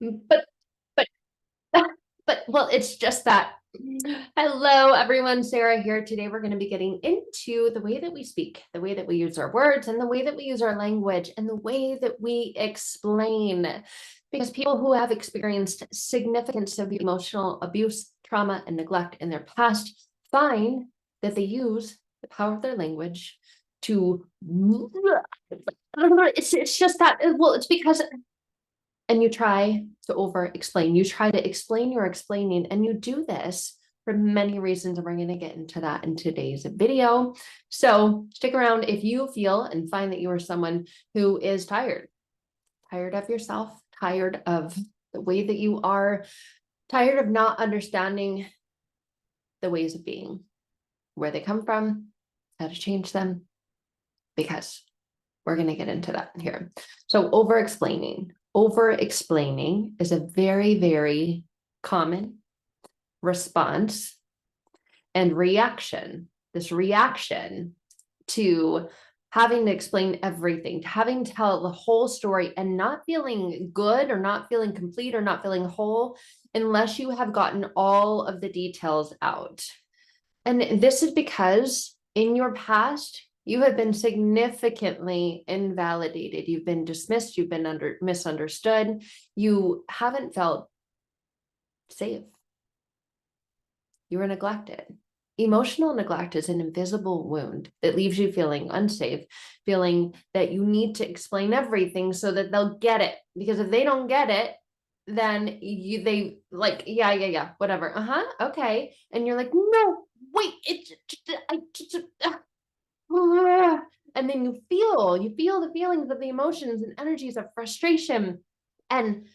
But, but, well, it's just that. Hello, everyone. Sarah here. Today, we're going to be getting into the way that we speak, the way that we use our words, and the way that we use our language, and the way that we explain. Because people who have experienced significant severe emotional abuse, trauma, and neglect in their past find that they use the power of their language to. It's just that. Well, it's because. And you try to over explain. You try to explain your explaining, and you do this for many reasons. And we're going to get into that in today's video. So stick around if you feel and find that you are someone who is tired of yourself, tired of the way that you are, tired of not understanding the ways of being, where they come from, how to change them, because we're going to get into that here. So over-explaining. Over-explaining is a very, very common response and reaction. This reaction to having to explain everything, to having to tell the whole story and not feeling good or not feeling complete or not feeling whole unless you have gotten all of the details out. And this is because in your past, you have been significantly invalidated. You've been dismissed. You've been misunderstood. You haven't felt safe. You were neglected. Emotional neglect is an invisible wound that leaves you feeling unsafe, feeling that you need to explain everything so that they'll get it. Because if they don't get it, then they like, yeah, whatever. Okay. And you're like, no, wait, and then you feel the feelings of the emotions and energies of frustration and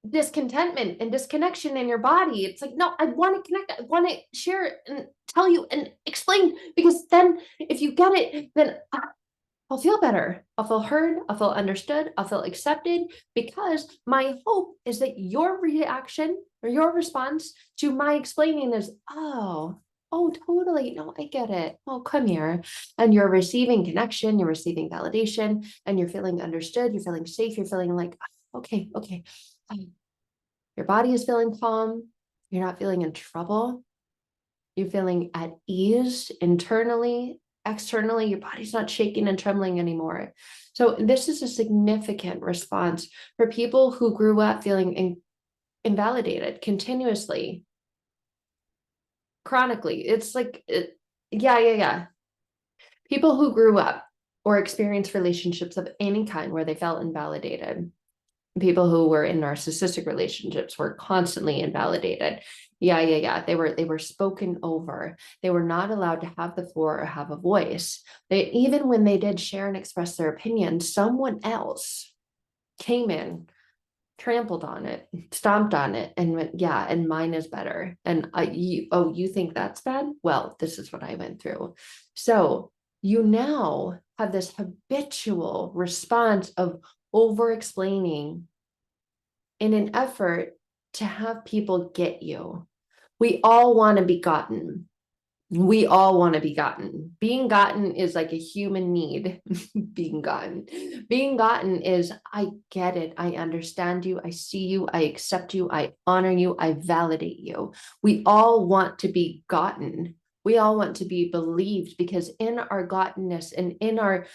discontentment and disconnection in your body. It's like, no, I want to connect. I want to share and tell you and explain, because then if you get it, then I'll feel better. I'll feel heard. I'll feel understood. I'll feel accepted, because my hope is that your reaction or your response to my explaining is, oh, totally. No, I get it. Oh, come here. And you're receiving connection, you're receiving validation, and you're feeling understood. You're feeling safe. You're feeling like, okay. Your body is feeling calm. You're not feeling in trouble. You're feeling at ease internally. Externally, your body's not shaking and trembling anymore. So this is a significant response for people who grew up feeling invalidated continuously, chronically. It's like, yeah. People who grew up or experienced relationships of any kind where they felt invalidated. People who were in narcissistic relationships were constantly invalidated. Yeah. They were spoken over. They were not allowed to have the floor or have a voice. Even when they did share and express their opinion, someone else came in, trampled on it, stomped on it, and went, yeah, and mine is better. And you think that's bad? Well, this is what I went through. So you now have this habitual response of over-explaining in an effort to have people get you. We all want to be gotten. We all want to be gotten. Being gotten is like a human need. Being gotten is, I get it. I understand you. I see you. I accept you. I honor you. I validate you. We all want to be gotten. We all want to be believed, because in our gottenness and in our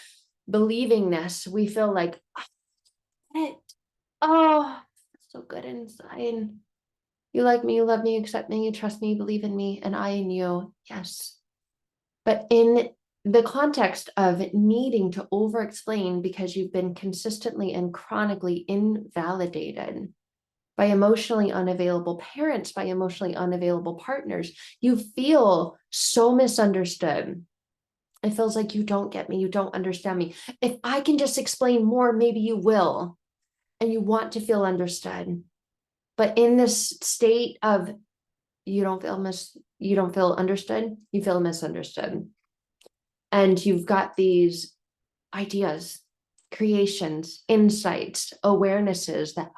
believingness, we feel like, oh, so good inside. You like me, you love me, accept me, you trust me, you believe in me, and I in you. Yes. But in the context of needing to over-explain because you've been consistently and chronically invalidated by emotionally unavailable parents, by emotionally unavailable partners, you feel so misunderstood. It feels like you don't get me, you don't understand me. If I can just explain more, maybe you will. And you want to feel understood. But in this state of you don't feel understood, you feel misunderstood. And you've got these ideas, creations, insights, awarenesses that,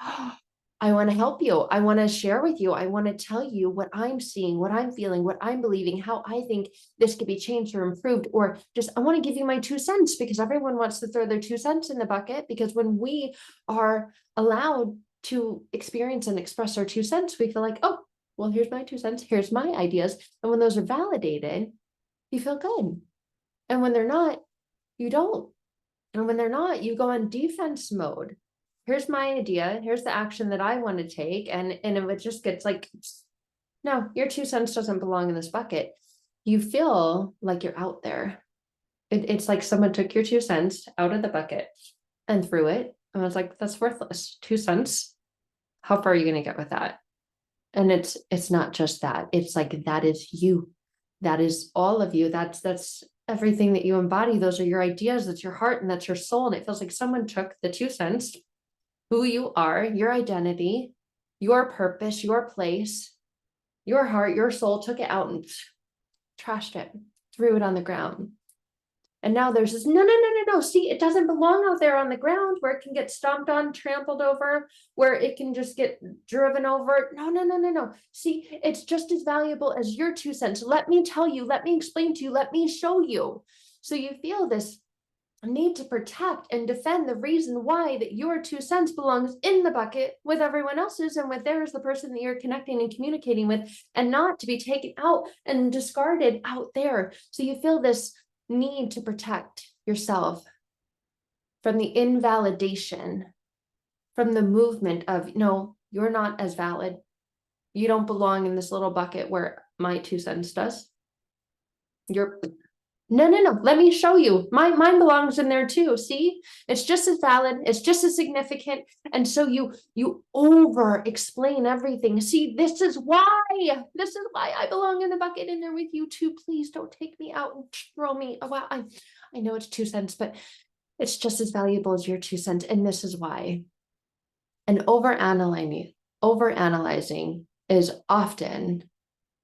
I want to help you. I want to share with you. I want to tell you what I'm seeing, what I'm feeling, what I'm believing, how I think this could be changed or improved, or just, I want to give you my 2 cents, because everyone wants to throw their 2 cents in the bucket. Because when we are allowed to experience and express our 2 cents, we feel like, oh, well, here's my 2 cents, here's my ideas. And when those are validated, you feel good. And when they're not, you don't. And when they're not, you go on defense mode. Here's my idea. Here's the action that I want to take. And if it just gets like, no, your 2 cents doesn't belong in this bucket, you feel like you're out there. It's like someone took your 2 cents out of the bucket and threw it. And I was like, that's worthless. 2 cents. How far are you going to get with that? And it's not just that. It's like, that is you. That is all of you. That's everything that you embody. Those are your ideas. That's your heart and that's your soul. And it feels like someone took the 2 cents, who you are, your identity, your purpose, your place, your heart, your soul, took it out and trashed it, threw it on the ground. And now there's this, no. See, it doesn't belong out there on the ground where it can get stomped on, trampled over, where it can just get driven over. No. See, it's just as valuable as your 2 cents. Let me tell you, let me explain to you, let me show you. So you feel this need to protect and defend the reason why that your 2 cents belongs in the bucket with everyone else's and with theirs, the person that you're connecting and communicating with, and not to be taken out and discarded out there. So you feel this need to protect yourself from the invalidation, from the movement of, no, you're not as valid. You don't belong in this little bucket where my 2 cents does. You're no. Let me show you. Mine belongs in there too. See, it's just as valid. It's just as significant. And so you over explain everything. See, this is why I belong in the bucket in there with you too. Please don't take me out and throw me. Oh, wow. I know it's 2 cents, but it's just as valuable as your 2 cents. And this is why. And overanalyzing is often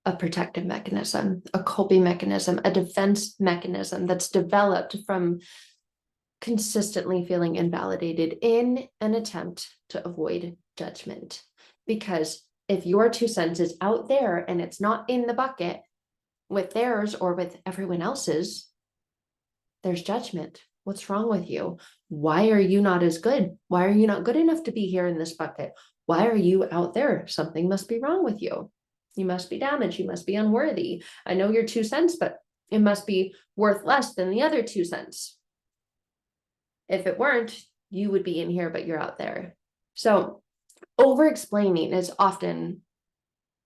a protective mechanism, a coping mechanism, a defense mechanism that's developed from consistently feeling invalidated in an attempt to avoid judgment. Because if your 2 cents is out there and it's not in the bucket with theirs or with everyone else's, there's judgment. What's wrong with you? Why are you not as good? Why are you not good enough to be here in this bucket? Why are you out there? Something must be wrong with you. You must be damaged. You must be unworthy. I know your 2 cents, but it must be worth less than the other 2 cents. If it weren't, you would be in here, but you're out there. So over-explaining is often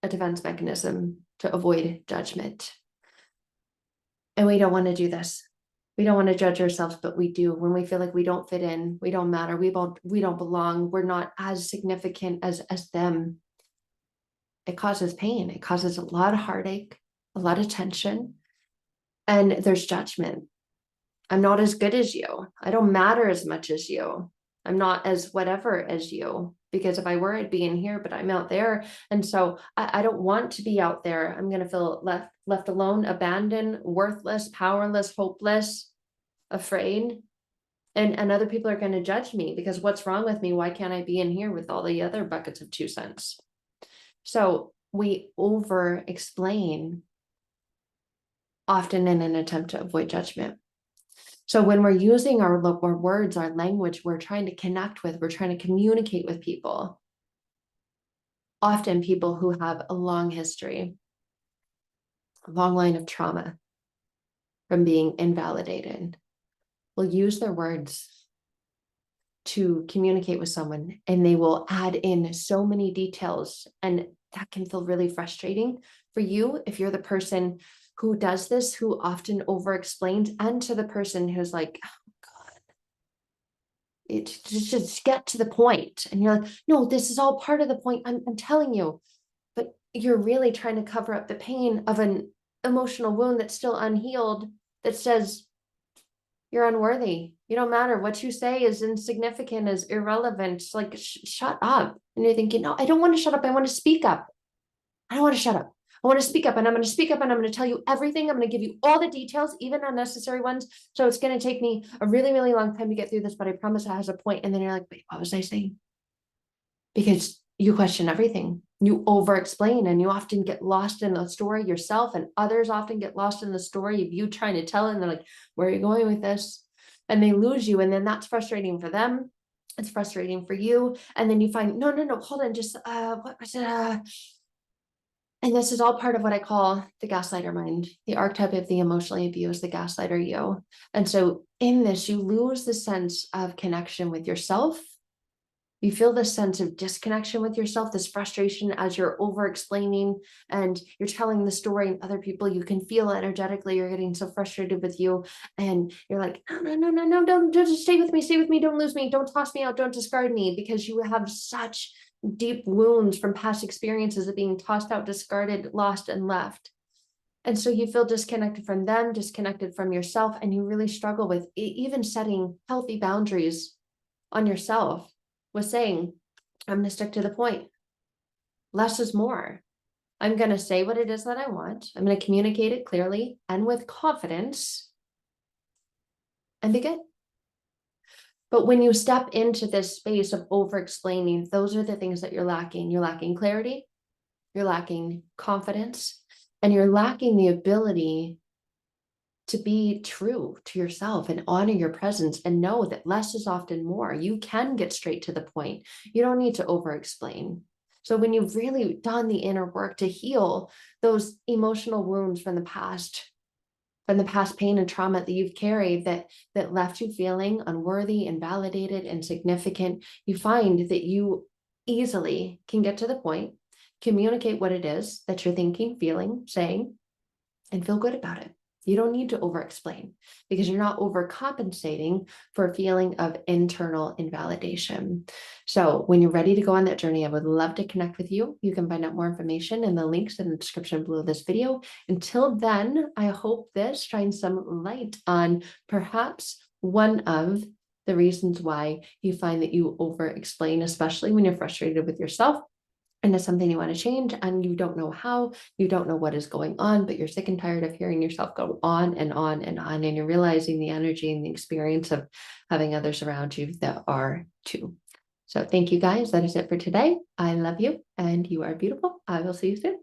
a defense mechanism to avoid judgment. And we don't want to do this. We don't want to judge ourselves, but we do. When we feel like we don't fit in, we don't matter, we don't belong, we're not as significant as them. It causes pain. It causes a lot of heartache, a lot of tension, and there's judgment. I'm not as good as you. I don't matter as much as you. I'm not as whatever as you, because if I were, I'd be in here, but I'm out there. And so I don't want to be out there. I'm going to feel left alone, abandoned, worthless, powerless, hopeless, afraid. And other people are going to judge me because what's wrong with me? Why can't I be in here with all the other buckets of 2 cents? So we over-explain, often in an attempt to avoid judgment. So when we're using our words, our language, we're trying to connect with, we're trying to communicate with people. Often people who have a long history, a long line of trauma from being invalidated, will use their words to communicate with someone, and they will add in so many details, and that can feel really frustrating for you if you're the person who does this, who often over-explains, and to the person who's like, oh God, it just get to the point. And you're like, no, this is all part of the point. I'm telling you, but you're really trying to cover up the pain of an emotional wound that's still unhealed, that says you're unworthy. You don't matter. What you say is insignificant, is irrelevant. It's like, shut up. And you're thinking, no, I don't want to shut up. I want to speak up. I don't want to shut up. I want to speak up, and I'm going to speak up, and I'm going to tell you everything. I'm going to give you all the details, even unnecessary ones. So it's going to take me a really, really long time to get through this, but I promise it has a point. And then you're like, wait, what was I saying? Because you question everything. You over-explain, and you often get lost in the story yourself, and others often get lost in the story of you trying to tell it, and they're like, where are you going with this? And they lose you. And then that's frustrating for them. It's frustrating for you. And then you find, no, hold on, just, what was it? And this is all part of what I call the gaslighter mind, the archetype of the emotionally abused, the gaslighter you. And so in this, you lose the sense of connection with yourself. You feel this sense of disconnection with yourself, this frustration as you're over explaining and you're telling the story, and other people, you can feel energetically, you're getting so frustrated with you. And you're like, no, don't just stay with me, don't lose me, don't toss me out, don't discard me, because you have such deep wounds from past experiences of being tossed out, discarded, lost, and left. And so you feel disconnected from them, disconnected from yourself, and you really struggle with even setting healthy boundaries on yourself, with saying, I'm going to stick to the point. Less is more. I'm going to say what it is that I want. I'm going to communicate it clearly and with confidence and be good. But when you step into this space of over explaining, those are the things that you're lacking. You're lacking clarity, you're lacking confidence, and you're lacking the ability to be true to yourself and honor your presence and know that less is often more. You can get straight to the point. You don't need to over explain. So when you've really done the inner work to heal those emotional wounds from the past pain and trauma that you've carried that left you feeling unworthy, invalidated, insignificant, you find that you easily can get to the point, communicate what it is that you're thinking, feeling, saying, and feel good about it. You don't need to over explain, because you're not overcompensating for a feeling of internal invalidation. So when you're ready to go on that journey, I would love to connect with you. You can find out more information in the links in the description below this video. Until then, I hope this shines some light on perhaps one of the reasons why you find that you over explain, especially when you're frustrated with yourself. And it's something you want to change and you don't know how, you don't know what is going on, but you're sick and tired of hearing yourself go on and on and on. And you're realizing the energy and the experience of having others around you that are too. So thank you guys. That is it for today. I love you and you are beautiful. I will see you soon.